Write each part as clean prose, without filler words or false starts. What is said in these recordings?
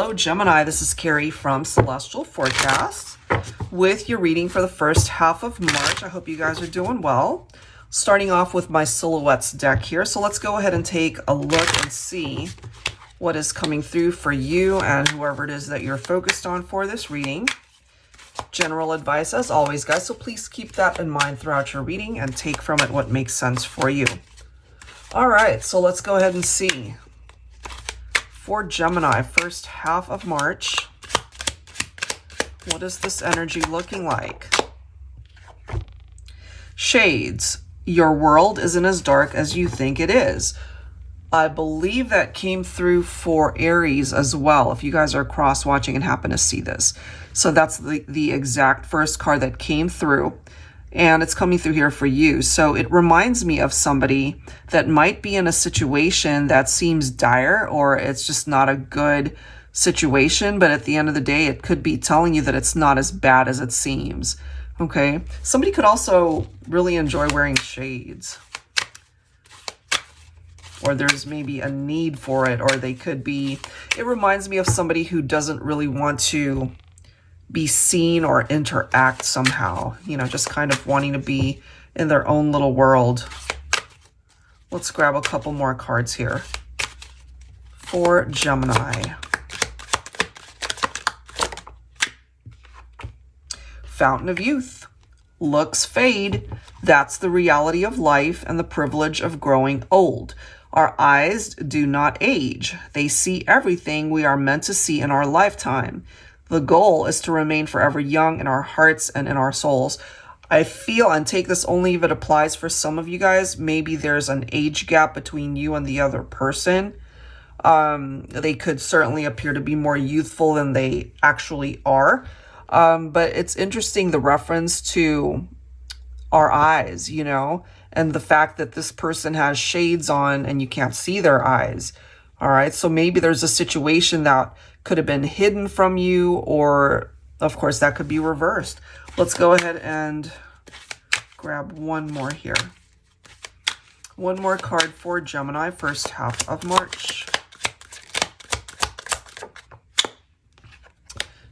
Hello, Gemini. This is Carrie from Celestial Forecast with your reading for the first half of March. I hope you guys are doing well. Starting off with my silhouettes deck here. So let's go ahead and take a look and see what is coming through for you and whoever it is that you're focused on for this reading. General advice as always, guys. So please keep that in mind throughout your reading and take from it what makes sense for you. All right, so let's go ahead and see. For Gemini, first half of March, what is this energy looking like? Shades, your world isn't as dark as you think it is. I believe that came through for Aries as well, if you guys are cross-watching and happen to see this. So that's the exact first card that came through. And it's coming through here for you. So it reminds me of somebody that might be in a situation that seems dire, or it's just not a good situation. But at the end of the day, it could be telling you that it's not as bad as it seems. Okay. Somebody could also really enjoy wearing shades. Or there's maybe a need for it, or they could be, it reminds me of somebody who doesn't really want to be seen or interact somehow, you know, just kind of wanting to be in their own little world. Let's grab a couple more cards here for Gemini. Fountain of Youth. Looks fade. That's the reality of life and the privilege of growing old. Our eyes do not age. They see everything we are meant to see in our lifetime. The goal is to remain forever young in our hearts and in our souls. I feel, and take this only if it applies for some of you guys, maybe there's an age gap between you and the other person. They could certainly appear to be more youthful than they actually are. But it's interesting, the reference to our eyes, you know, and the fact that this person has shades on and you can't see their eyes. All right, so maybe there's a situation that could have been hidden from you, or of course that could be reversed. Let's go ahead and grab one more here. One more card for Gemini, first half of March.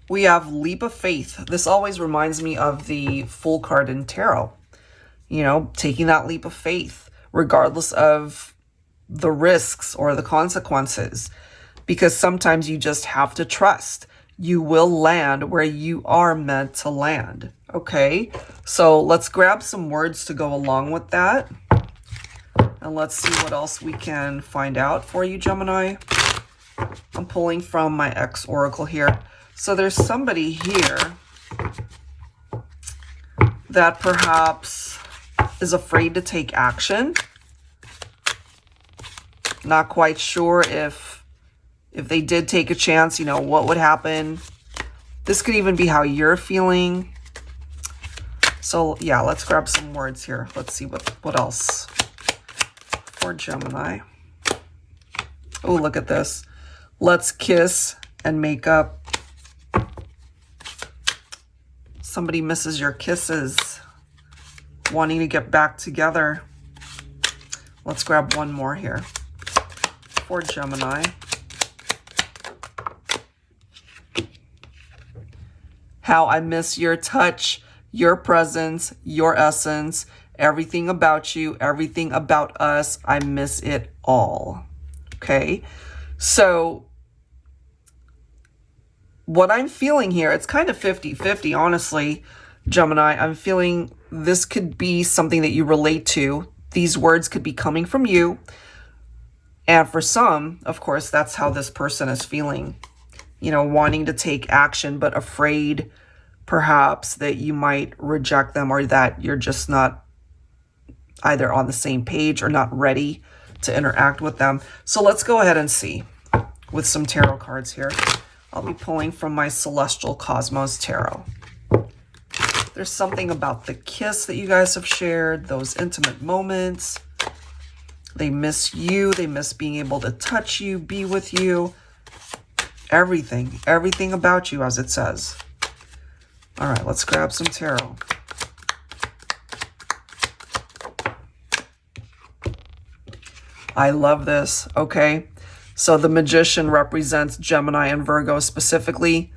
We have Leap of Faith. This always reminds me of the Fool card in Tarot. You know, taking that leap of faith, regardless of the risks or the consequences, because sometimes you just have to trust. You will land where you are meant to land. Okay, so let's grab some words to go along with that, and let's see what else we can find out for you, Gemini. I'm pulling from my X Oracle here. So there's somebody here that perhaps is afraid to take action. Not quite sure if they did take a chance, you know, what would happen. This could even be how you're feeling. So yeah, let's grab some words here. Let's see what else for Gemini. Oh, look at this. Let's kiss and make up. Somebody misses your kisses, wanting to get back together. Let's grab one more here for Gemini. How I miss your touch, your presence, your essence, everything about you, everything about us. I miss it all. Okay, so what I'm feeling here, it's kind of 50-50, honestly, Gemini. I'm feeling this could be something that you relate to. These words could be coming from you. And for some, of course, that's how this person is feeling. You know, wanting to take action, but afraid perhaps that you might reject them, or that you're just not either on the same page or not ready to interact with them. So let's go ahead and see with some tarot cards here. I'll be pulling from my Celestial Cosmos Tarot. There's something about the kiss that you guys have shared, those intimate moments. They miss you. They miss being able to touch you, be with you. Everything about you, as it says. All right, let's grab some tarot. I love this, okay? So the Magician represents Gemini and Virgo specifically.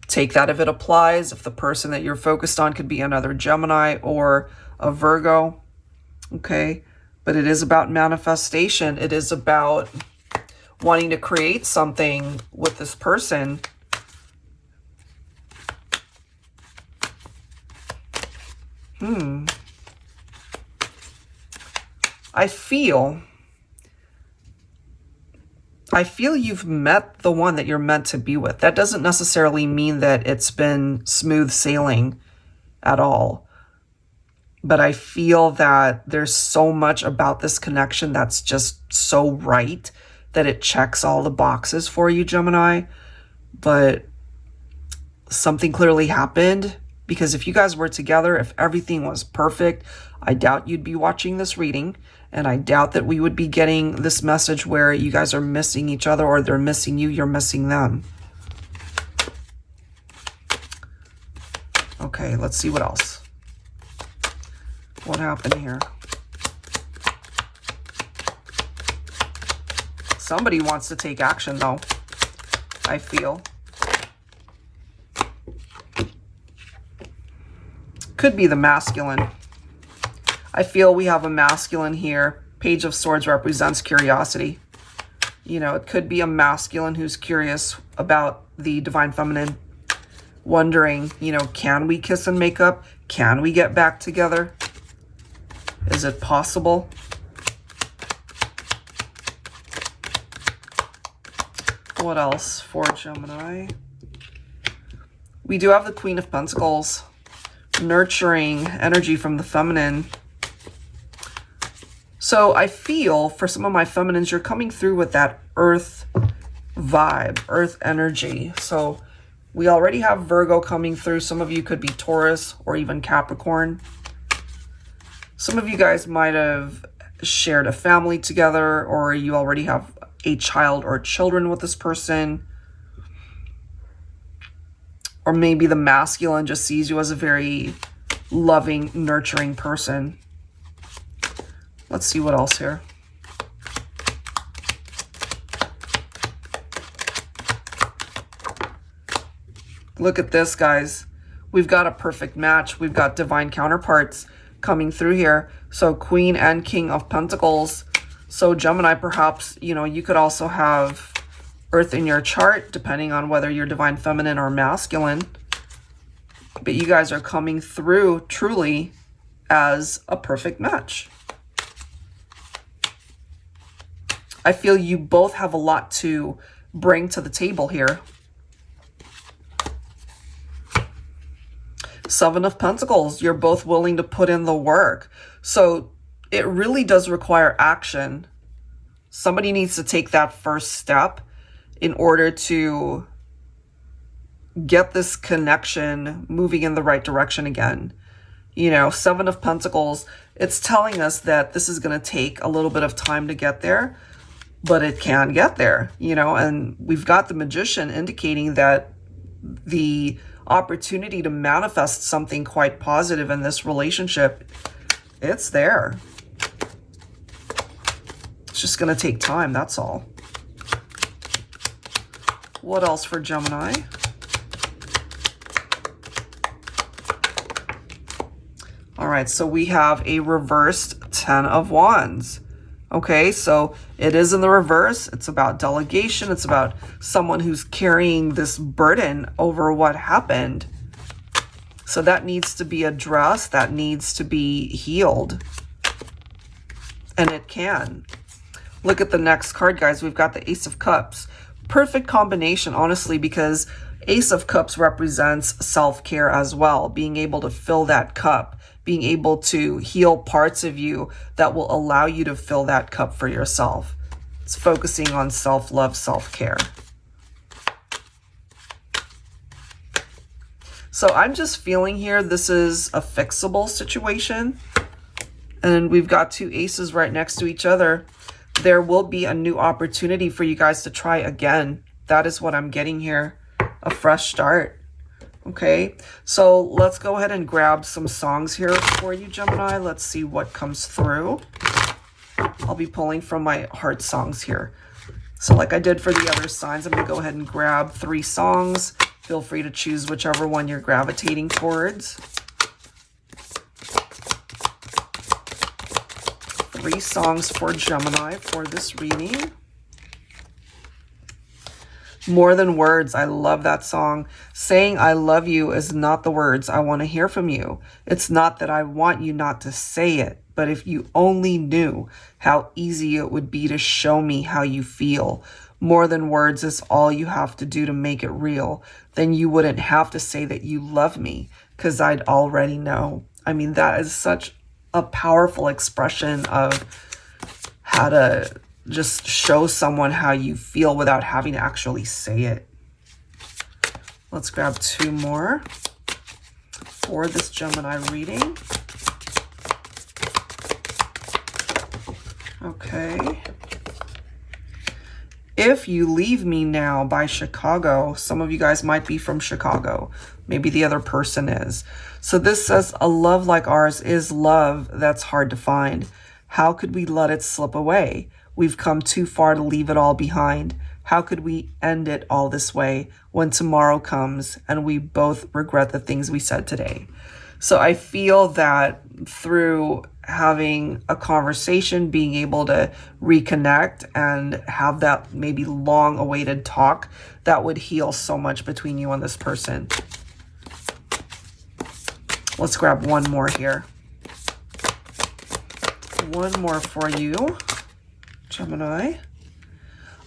Take that if it applies. If the person that you're focused on could be another Gemini or a Virgo. Okay. But it is about manifestation. It is about wanting to create something with this person. I feel you've met the one that you're meant to be with. That doesn't necessarily mean that it's been smooth sailing at all. But I feel that there's so much about this connection that's just so right that it checks all the boxes for you, Gemini. But something clearly happened, because if you guys were together, if everything was perfect, I doubt you'd be watching this reading. And I doubt that we would be getting this message where you guys are missing each other, or they're missing you, you're missing them. Okay, let's see what else. What happened here? Somebody wants to take action, though, I feel. Could be the masculine. I feel we have a masculine here. Page of Swords represents curiosity. You know, it could be a masculine who's curious about the divine feminine. Wondering, you know, can we kiss and make up? Can we get back together? Is it possible? What else for Gemini? We do have the Queen of Pentacles. Nurturing energy from the feminine. So I feel for some of my feminines, you're coming through with that earth vibe, earth energy. So we already have Virgo coming through. Some of you could be Taurus or even Capricorn. Some of you guys might have shared a family together, or you already have a child or children with this person. Or maybe the masculine just sees you as a very loving, nurturing person. Let's see what else here. Look at this, guys. We've got a perfect match. We've got divine counterparts coming through here. So Queen and King of Pentacles. So Gemini, perhaps, you know, you could also have Earth in your chart, depending on whether you're divine feminine or masculine. But you guys are coming through truly as a perfect match. I feel you both have a lot to bring to the table here. Seven of Pentacles, you're both willing to put in the work. So it really does require action. Somebody needs to take that first step in order to get this connection moving in the right direction again. You know, Seven of Pentacles, it's telling us that this is going to take a little bit of time to get there, but it can get there, you know, and we've got the Magician indicating that the opportunity to manifest something quite positive in this relationship, it's there. It's just going to take time, that's all. What else for Gemini? All right, so we have a reversed Ten of Wands. Okay, so it is in the reverse. It's about delegation. It's about someone who's carrying this burden over what happened. So that needs to be addressed. That needs to be healed. And it can. Look at the next card, guys. We've got the Ace of Cups. Perfect combination, honestly, because Ace of Cups represents self-care as well. Being able to fill that cup. Being able to heal parts of you that will allow you to fill that cup for yourself. It's focusing on self-love, self-care. So I'm just feeling here this is a fixable situation. And we've got two aces right next to each other. There will be a new opportunity for you guys to try again. That is what I'm getting here. A fresh start. Okay, so let's go ahead and grab some songs here for you, Gemini. Let's see what comes through. I'll be pulling from my heart songs here. So like I did for the other signs, I'm going to go ahead and grab 3 songs. Feel free to choose whichever one you're gravitating towards. 3 songs for Gemini for this reading. More Than Words. I love that song. Saying I love you is not the words I want to hear from you. It's not that I want you not to say it, but if you only knew how easy it would be to show me how you feel. More than words is all you have to do to make it real. Then you wouldn't have to say that you love me, because I'd already know. I mean, that is such a powerful expression of how to just show someone how you feel without having to actually say it. Let's grab 2 more for this Gemini reading. Okay. If You Leave Me Now by Chicago. Some of you guys might be from Chicago. Maybe the other person is. So this says, a love like ours is love that's hard to find. How could we let it slip away? We've come too far to leave it all behind. How could we end it all this way when tomorrow comes and we both regret the things we said today? So I feel that through having a conversation, being able to reconnect and have that maybe long awaited talk, that would heal so much between you and this person. Let's grab 1 more here. 1 more for you, Gemini.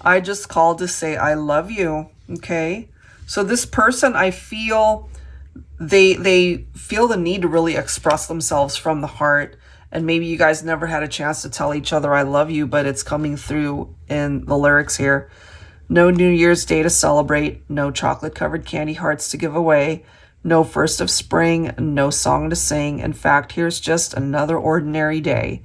I just called to say I love you. Okay. So this person, I feel they feel the need to really express themselves from the heart. And maybe you guys never had a chance to tell each other I love you, but it's coming through in the lyrics here. No New Year's Day to celebrate. No chocolate covered candy hearts to give away. No first of spring. No song to sing. In fact, here's just another ordinary day.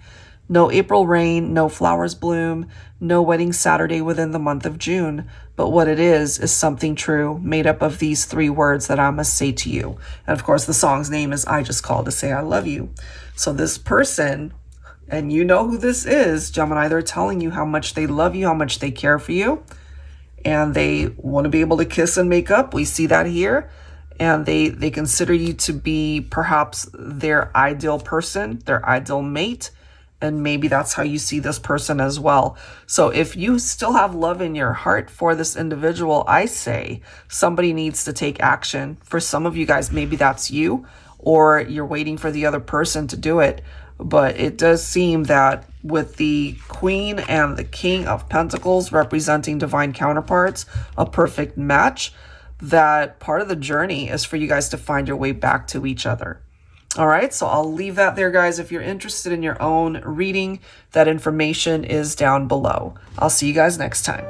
No April rain, no flowers bloom, no wedding Saturday within the month of June. But what it is something true, made up of these 3 words that I must say to you. And of course, the song's name is I Just Called to Say I Love You. So this person, and you know who this is, Gemini, they're telling you how much they love you, how much they care for you. And they want to be able to kiss and make up. We see that here. And they consider you to be perhaps their ideal person, their ideal mate. And maybe that's how you see this person as well. So if you still have love in your heart for this individual, I say somebody needs to take action. For some of you guys, maybe that's you, or you're waiting for the other person to do it. But it does seem that with the Queen and the King of Pentacles representing divine counterparts, a perfect match, that part of the journey is for you guys to find your way back to each other. All right, so I'll leave that there, guys. If you're interested in your own reading, that information is down below. I'll see you guys next time.